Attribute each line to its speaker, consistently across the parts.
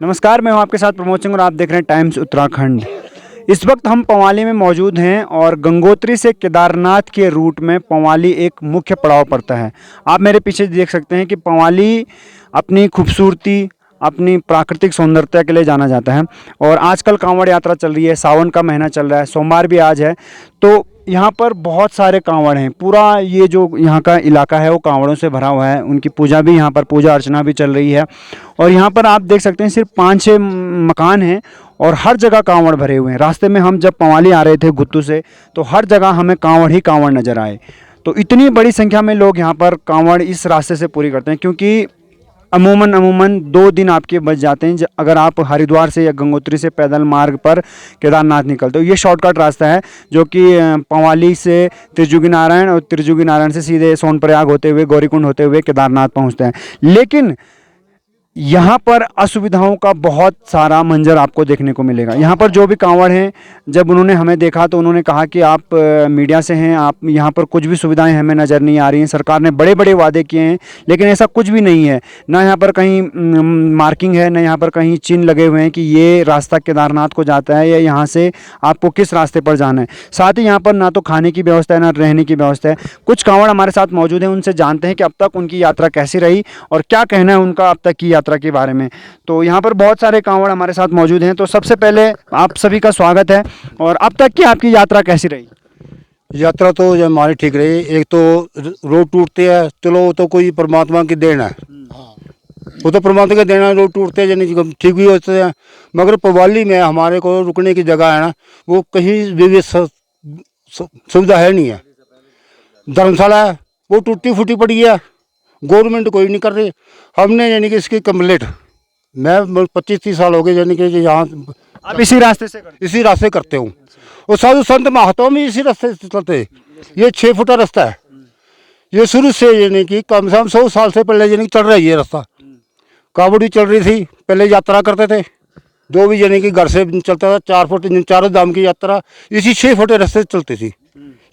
Speaker 1: नमस्कार, मैं हूं आपके साथ प्रमोद सिंह और आप देख रहे हैं टाइम्स उत्तराखंड। इस वक्त हम पवाली में मौजूद हैं और गंगोत्री से केदारनाथ के रूट में पवाली एक मुख्य पड़ाव पड़ता है। आप मेरे पीछे देख सकते हैं कि पवाली अपनी खूबसूरती, अपनी प्राकृतिक सौंदर्यता के लिए जाना जाता है और आजकल कांवड़ यात्रा चल रही है, सावन का महीना चल रहा है, सोमवार भी आज है, तो यहाँ पर बहुत सारे कांवड़ हैं। पूरा ये जो यहाँ का इलाका है वो कांवड़ों से भरा हुआ है। उनकी पूजा भी यहाँ पर, पूजा अर्चना भी चल रही है और यहाँ पर आप देख सकते हैं सिर्फ 5-6 मकान हैं और हर जगह कांवड़ भरे हुए हैं। रास्ते में हम जब पवाली आ रहे थे गुत्तू से, तो हर जगह हमें कांवड़ ही कांवड़ नज़र आए। तो इतनी बड़ी संख्या में लोग यहाँ पर कांवड़ इस रास्ते से पूरी करते हैं, क्योंकि अमूमन 2 दिन आपके बच जाते हैं अगर आप हरिद्वार से या गंगोत्री से पैदल मार्ग पर केदारनाथ निकलते हो। ये शॉर्टकट रास्ता है जो कि पवाली से त्रिजुगी नारायण और त्रिजुगी नारायण से सीधे सोनप्रयाग होते हुए, गौरीकुंड होते हुए केदारनाथ पहुंचते हैं। लेकिन यहाँ पर असुविधाओं का बहुत सारा मंजर आपको देखने को मिलेगा। यहाँ पर जो भी कांवड़ हैं, जब उन्होंने हमें देखा तो उन्होंने कहा कि आप मीडिया से हैं, आप यहाँ पर कुछ भी सुविधाएं हमें नज़र नहीं आ रही हैं। सरकार ने बड़े बड़े वादे किए हैं लेकिन ऐसा कुछ भी नहीं है। ना यहाँ पर कहीं मार्किंग है, ना यहाँ पर कहीं चिन्ह लगे हुए हैं कि ये रास्ता केदारनाथ को जाता है या यहाँ से आपको किस रास्ते पर जाना है। साथ ही यहाँ पर ना तो खाने की व्यवस्था है, ना रहने की व्यवस्था है। कुछ कांवड़ हमारे साथ मौजूद हैं, उनसे जानते हैं कि अब तक उनकी यात्रा कैसी रही और क्या कहना है उनका अब तक की यात्रा के बारे में। तो यहाँ पर बहुत सारे कांवड़ हमारे साथ मौजूद हैं। तो सबसे पहले आप सभी का स्वागत है। और अब तक की आपकी यात्रा कैसी रही?
Speaker 2: यात्रा तो जब हमारी ठीक रही। एक तो रोड टूटते हैं, चलो वो तो कोई परमात्मा की देन है, वो तो परमात्मा की देन है। रोड टूटते हैं यानी ठीक भी होते हैं, मगर पवाली में हमारे को रुकने की जगह है ना, वो कहीं भी सुविधा है नहीं है। धर्मशाला है वो टूटी फूटी पड़ी है, गवर्नमेंट कोई नहीं कर रही। हमने यानी कि इसकी कंप्लेंट, मैं 25-30 साल हो गए यानी कि यहाँ
Speaker 1: आप इसी रास्ते
Speaker 2: करते हूँ और साधु संत महात्मा भी इसी रास्ते से चलते। ये 6 फुटा रास्ता है, ये शुरू से यानी कि कम से कम 100 साल से पहले यानी कि चल रहा है ये रास्ता। कावड़ भी चल रही थी, पहले यात्रा करते थे जो भी यानी कि घर से चलता था 4 फुट, चारों धाम की यात्रा इसी 6 फुटे रास्ते से चलती थी।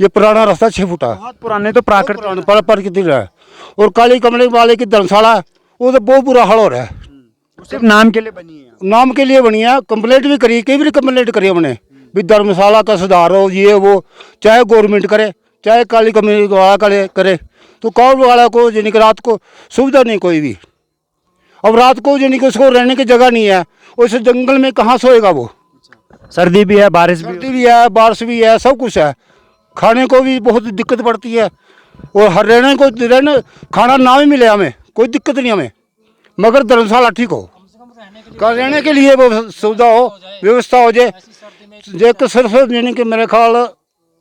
Speaker 2: ये पुराना रास्ता 6 फुटा,
Speaker 1: बहुत पुराने, तो
Speaker 2: प्राकृतिक है। और काली कमले वाले की धर्मशाला वो तो बहुत बुरा हाल हो रहा है।
Speaker 1: सिर्फ नाम के लिए बनी है,
Speaker 2: नाम के लिए बनी है। कंप्लेंट भी करी, कई भी कंप्लेंट करी हमने भी धर्मशाला का सुधार हो, ये वो, चाहे गवर्नमेंट करे चाहे काली कमले वाला करे। तो कावड़ वाला को यानी कि रात को सुविधा नहीं कोई भी। अब रात को यानी कि उसको रहने की जगह नहीं है, उस जंगल में कहाँ सोएगा वो?
Speaker 1: सर्दी भी है, बारिश
Speaker 2: बारिश भी है, सब कुछ है। खाने को भी बहुत दिक्कत पड़ती है और हर रहने खाना ना भी मिले हमें कोई दिक्कत नहीं हमें, मगर धर्मशाला ठीक हो, रहने के लिए वो सुविधा हो, व्यवस्था हो जाए। एक सिर्फ यानी कि मेरे ख्याल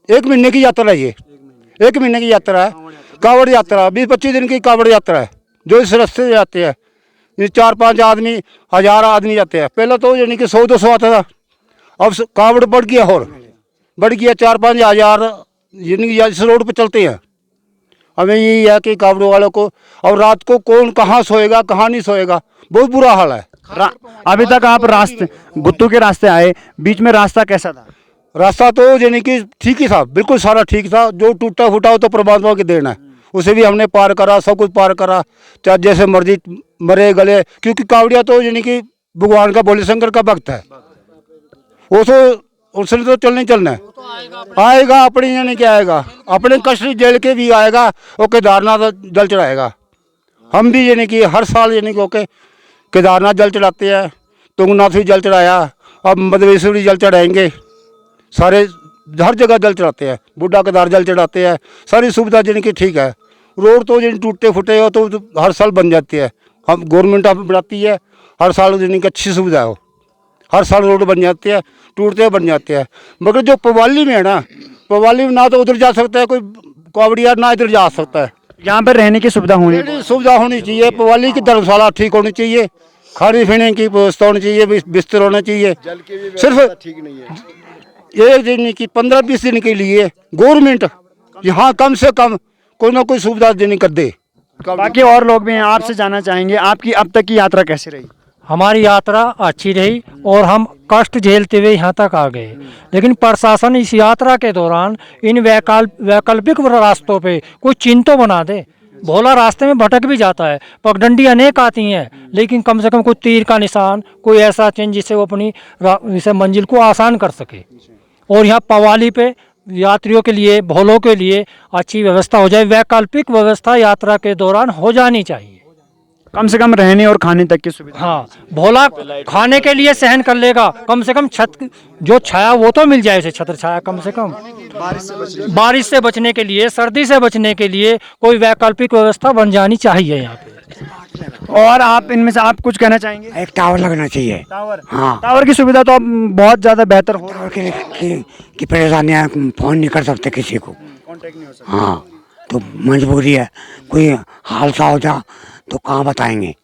Speaker 2: 1 महीने की यात्रा है, ये 1 महीने की यात्रा है। कावड़ यात्रा 20-25 दिन की कावड़ यात्रा है जो इस रास्ते से जाते हैं। ये 4-5 आदमी, 1000 आदमी जाते हैं। पहले तो यानी कि 100-200 आता था, अब कावड़ बढ़ गया और बढ़ गया 4-5 हज़ार यानी कि इस रोड पर चलते हैं। हमें यही है कि कावड़ों वालों को, और रात को कौन कहाँ सोएगा कहाँ नहीं सोएगा, बहुत बुरा हाल है।
Speaker 1: अभी तक आप गुत्तू के रास्ते आए, बीच में रास्ता कैसा था?
Speaker 2: रास्ता तो यानी कि ठीक ही था, बिल्कुल सारा ठीक था। जो टूटा फूटा हो तो परमात्मा की देन है, उसे भी हमने पार करा, सब कुछ पार करा, चाहे जैसे मर्जी मरे गले। क्योंकि कावड़िया तो यानी कि भगवान का, भोले शंकर का भक्त है, वो तो उसने तो चलना है, आएगा अपनी यानी कि आएगा, अपने कष्ट जेल के भी आएगा और केदारनाथ जल चढ़ाएगा। हम भी यानी कि हर साल यानी कि ओके केदारनाथ जल चढ़ाते हैं, तुंगनाथ भी जल चढ़ाया, अब मधवेश्वरी जल चढ़ाएंगे, सारे हर जगह जल चढ़ाते हैं, बूढ़ा केदार जल चढ़ाते हैं। सारी सुविधा यानी कि ठीक है। रोड तो यानी टूटते फूटे हो तो हर साल बन जाती है, हम गवर्नमेंट आप बढ़ाती है, हर साल यानी कि अच्छी सुविधा हो, हर साल रोड बन जाती है, टूटते बन जाते हैं। मगर जो पवाली में है ना, पवाली में ना तो उधर जा सकता है कोई कावड़िया, ना इधर जा सकता है।
Speaker 1: यहाँ पर रहने की सुविधा होनी
Speaker 2: चाहिए। पवाली की धर्मशाला ठीक होनी चाहिए, खाने पीने की व्यवस्था होनी चाहिए, बिस्तर होना चाहिए। सिर्फ ठीक नहीं है, 1 दिन की 15-20 दिन के लिए गवर्नमेंट यहाँ कम से कम कोई ना कोई सुविधा देने कर दे।
Speaker 1: बाकी और लोग भी हैं, आपसे जानना चाहेंगे आपकी अब तक की यात्रा कैसी रही?
Speaker 3: हमारी यात्रा अच्छी रही और हम कष्ट झेलते हुए यहाँ तक आ गए, लेकिन प्रशासन इस यात्रा के दौरान इन वैकल्पिक रास्तों पे कुछ चिन्ह तो बना दे। भोला रास्ते में भटक भी जाता है, पगडंडी अनेक आती हैं, लेकिन कम से कम कोई तीर का निशान, कोई ऐसा चिन्ह जिससे वो अपनी इसे मंजिल को आसान कर सके। और यहाँ पवाली पे यात्रियों के लिए, भोलों के लिए अच्छी व्यवस्था हो जाए, वैकल्पिक व्यवस्था यात्रा के दौरान हो जानी चाहिए।
Speaker 1: कम से कम रहने और खाने तक की सुविधा।
Speaker 3: हाँ, भोला खाने के लिए सहन कर लेगा, कम से कम छत जो छाया वो तो मिल जाए, उसे छत्र छाया कम से कम। बारिश से बचने के लिए, सर्दी से बचने के लिए कोई वैकल्पिक व्यवस्था बन जानी चाहिए यहाँ पे।
Speaker 1: और आप इनमें से आप कुछ कहना चाहेंगे?
Speaker 4: एक टावर लगना चाहिए।
Speaker 1: टावर,
Speaker 4: हाँ,
Speaker 1: टावर की सुविधा तो अब बहुत ज़्यादा बेहतर हो
Speaker 4: टावर की परेशानियाँ, फोन नहीं कर सकते किसी को।
Speaker 1: कांटेक्ट नहीं हो सकता।
Speaker 4: हाँ, तो मजबूरी है, कोई हादसा हो जा तो कहाँ बताएंगे।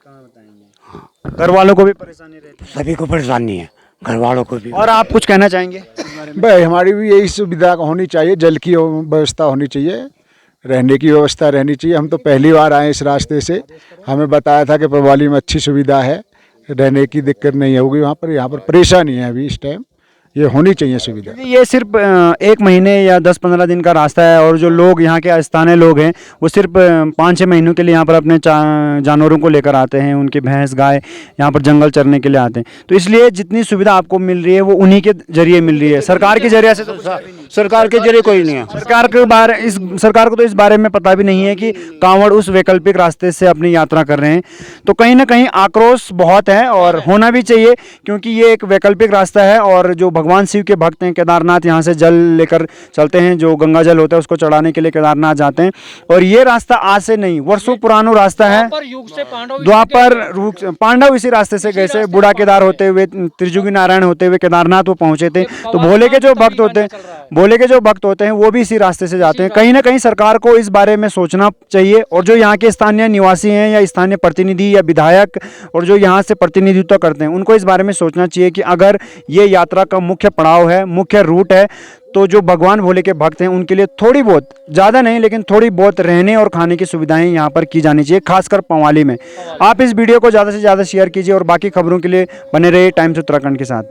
Speaker 1: घर वालों को भी परेशानी रहती
Speaker 4: सभी को परेशानी है, घर वालों को भी।
Speaker 1: है। और आप कुछ कहना चाहेंगे?
Speaker 5: भाई हमारी भी यही सुविधा होनी चाहिए, जल की व्यवस्था होनी चाहिए, रहने की व्यवस्था रहनी चाहिए। हम तो पहली बार आए इस रास्ते से, हमें बताया था कि पवाली में अच्छी सुविधा है, रहने की दिक्कत नहीं होगी वहाँ पर। यहाँ पर परेशानी है अभी इस टाइम, ये होनी चाहिए सुविधा।
Speaker 1: ये सिर्फ 1 महीने या 10-15 दिन का रास्ता है, और जो लोग यहाँ के स्थानीय लोग हैं वो सिर्फ 5-6 महीनों के लिए यहाँ पर अपने जानवरों को लेकर आते हैं, उनकी भैंस गाय यहाँ पर जंगल चरने के लिए आते हैं। तो इसलिए जितनी सुविधा आपको मिल रही है वो उन्हीं के जरिए मिल रही है, सरकार के जरिए से तो
Speaker 2: सरकार के जरिए कोई नहीं है।
Speaker 1: सरकार को तो इस बारे में पता भी नहीं है कि कांवड़ उस वैकल्पिक रास्ते से अपनी यात्रा कर रहे हैं। तो कहीं ना कहीं आक्रोश बहुत है, और होना भी चाहिए, क्योंकि ये एक वैकल्पिक रास्ता है। और जो भगवान शिव के भक्त हैं, केदारनाथ यहाँ से जल लेकर चलते हैं, जो गंगा जल होता है उसको चढ़ाने के लिए केदारनाथ जाते हैं। और ये रास्ता आज से नहीं, वर्षों पुराना रास्ता है। द्वापर पांडव इसी रास्ते से गए थे, बूढ़ा केदार होते हुए, त्रिजुगी नारायण होते हुए केदारनाथ वो पहुंचे थे। तो भोले के जो भक्त होते हैं वो भी इसी रास्ते से जाते हैं। कहीं ना कहीं सरकार को इस बारे में सोचना चाहिए, और जो यहाँ के स्थानीय निवासी हैं या स्थानीय प्रतिनिधि या विधायक और जो यहाँ से प्रतिनिधित्व करते हैं, उनको इस बारे में सोचना चाहिए कि अगर ये यात्रा का मुख्य पड़ाव है, मुख्य रूट है, तो जो भगवान भोले के भक्त हैं उनके लिए थोड़ी बहुत, ज़्यादा नहीं लेकिन थोड़ी बहुत रहने और खाने की सुविधाएं यहाँ पर की जानी चाहिए, खासकर पवाली में। आप इस वीडियो को ज़्यादा से ज़्यादा शेयर कीजिए, और बाकी खबरों के लिए बने रहिए टाइम्स उत्तराखंड के साथ।